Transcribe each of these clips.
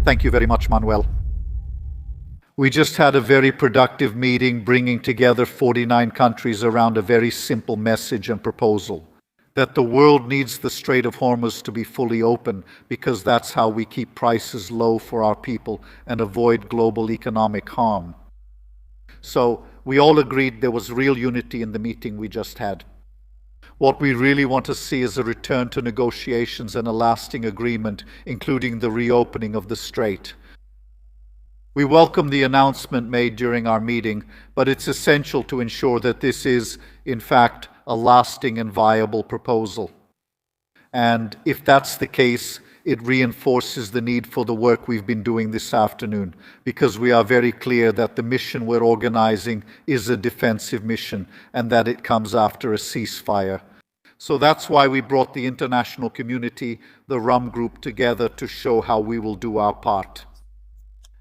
Thank you very much, Manuel. We just had a very productive meeting bringing together 49 countries around a very simple message and proposal that the world needs the Strait of Hormuz to be fully open because that's how we keep prices low for our people and avoid global economic harm. So we all agreed there was real unity in the meeting we just had. What we really want to see is a return to negotiations and a lasting agreement, including the reopening of the strait. We welcome the announcement made during our meeting, but it's essential to ensure that this is, in fact, a lasting and viable proposal. And if that's the case, it reinforces the need for the work we've been doing this afternoon, because we are very clear that the mission we're organizing is a defensive mission and that it comes after a ceasefire. So that's why we brought the international community, the RUM group, together to show how we will do our part.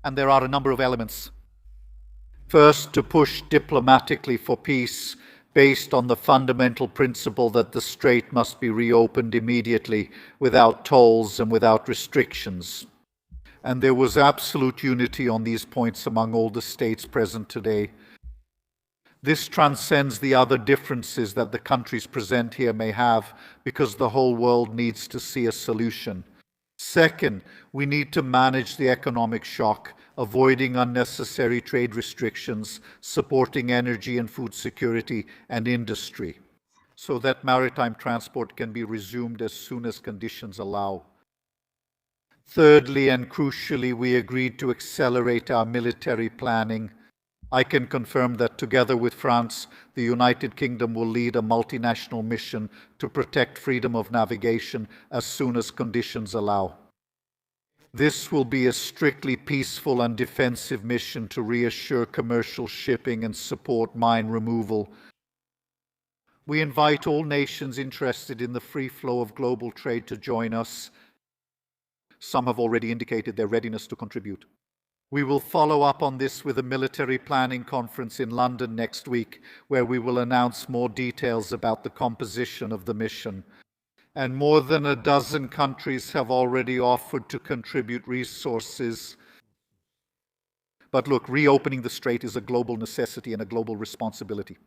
And there are a number of elements. First, to push diplomatically for peace based on the fundamental principle that the strait must be reopened immediately without tolls and without restrictions. And there was absolute unity on these points among all the states present today. This transcends the other differences that the countries present here may have, because the whole world needs to see a solution. Second, we need to manage the economic shock, avoiding unnecessary trade restrictions, supporting energy and food security and industry, so that maritime transport can be resumed as soon as conditions allow. Thirdly, and crucially, we agreed to accelerate our military planning. I can confirm that together with France, the United Kingdom will lead a multinational mission to protect freedom of navigation as soon as conditions allow. This will be a strictly peaceful and defensive mission to reassure commercial shipping and support mine removal. We invite all nations interested in the free flow of global trade to join us. Some have already indicated their readiness to contribute. We will follow up on this with a military planning conference in London next week, where we will announce more details about the composition of the mission. And more than a dozen countries have already offered to contribute resources. But look, reopening the strait is a global necessity and a global responsibility.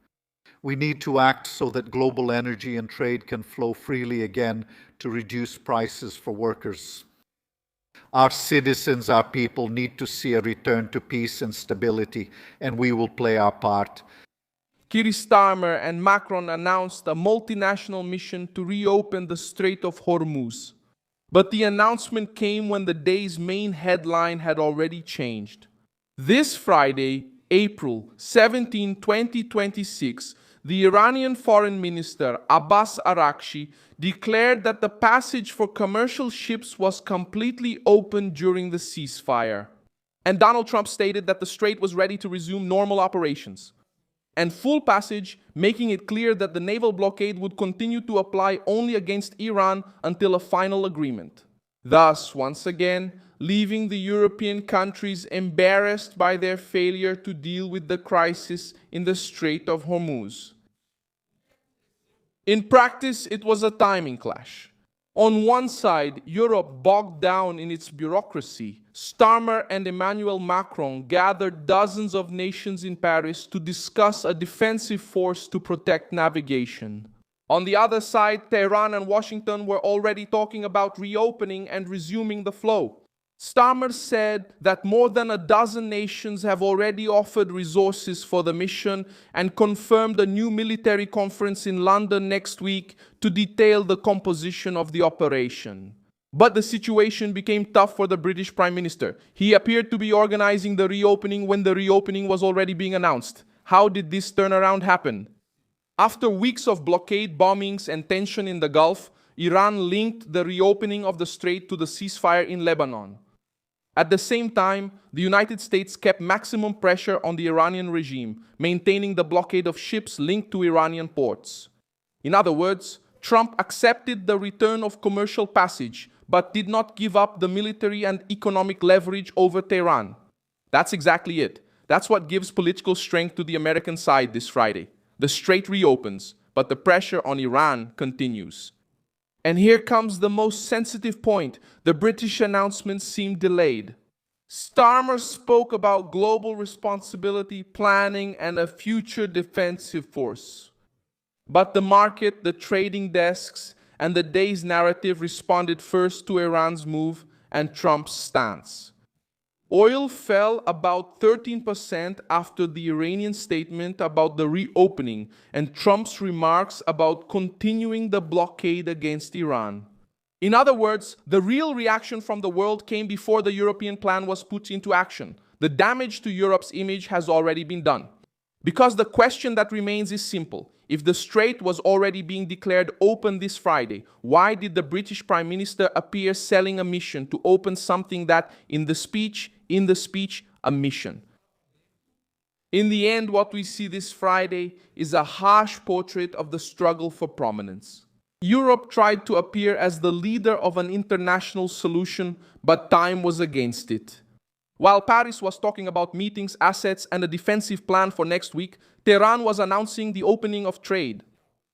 We need to act so that global energy and trade can flow freely again to reduce prices for workers. Our citizens, our people, need to see a return to peace and stability, and we will play our part. Keir Starmer and Macron announced a multinational mission to reopen the Strait of Hormuz. But the announcement came when the day's main headline had already changed. This Friday, April 17, 2026, the Iranian Foreign Minister Abbas Araghchi declared that the passage for commercial ships was completely open during the ceasefire. And Donald Trump stated that the strait was ready to resume normal operations and full passage, making it clear that the naval blockade would continue to apply only against Iran until a final agreement. Thus, once again, leaving the European countries embarrassed by their failure to deal with the crisis in the Strait of Hormuz. In practice, it was a timing clash. On one side, Europe bogged down in its bureaucracy. Starmer and Emmanuel Macron gathered dozens of nations in Paris to discuss a defensive force to protect navigation. On the other side, Tehran and Washington were already talking about reopening and resuming the flow. Starmer said that more than a dozen nations have already offered resources for the mission and confirmed a new military conference in London next week to detail the composition of the operation. But the situation became tough for the British Prime Minister. He appeared to be organizing the reopening when the reopening was already being announced. How did this turnaround happen? After weeks of blockade, bombings, and tension in the Gulf, Iran linked the reopening of the strait to the ceasefire in Lebanon. At the same time, the United States kept maximum pressure on the Iranian regime, maintaining the blockade of ships linked to Iranian ports. In other words, Trump accepted the return of commercial passage, but did not give up the military and economic leverage over Tehran. That's exactly it. That's what gives political strength to the American side this Friday. The strait reopens, but the pressure on Iran continues. And here comes the most sensitive point. The British announcement seemed delayed. Starmer spoke about global responsibility, planning, and a future defensive force. But the market, the trading desks, and the day's narrative responded first to Iran's move and Trump's stance. Oil fell about 13% after the Iranian statement about the reopening and Trump's remarks about continuing the blockade against Iran. In other words, the real reaction from the world came before the European plan was put into action. The damage to Europe's image has already been done. Because the question that remains is simple. If the Strait was already being declared open this Friday, why did the British Prime Minister appear selling a mission to open something that, in the speech, a mission? In the end, what we see this Friday is a harsh portrait of the struggle for prominence. Europe tried to appear as the leader of an international solution, but time was against it. While Paris was talking about meetings, assets, and a defensive plan for next week, Tehran was announcing the opening of trade.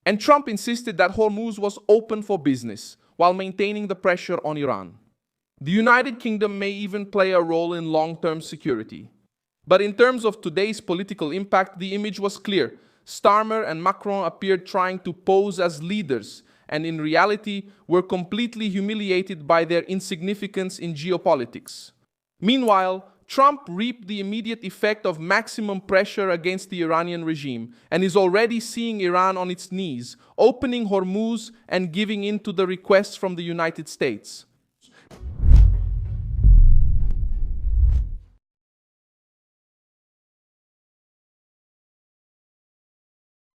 And Trump insisted that Hormuz was open for business, while maintaining the pressure on Iran. The United Kingdom may even play a role in long-term security. But in terms of today's political impact, the image was clear. Starmer and Macron appeared trying to pose as leaders, and in reality were completely humiliated by their insignificance in geopolitics. Meanwhile, Trump reaped the immediate effect of maximum pressure against the Iranian regime and is already seeing Iran on its knees, opening Hormuz and giving in to the requests from the United States.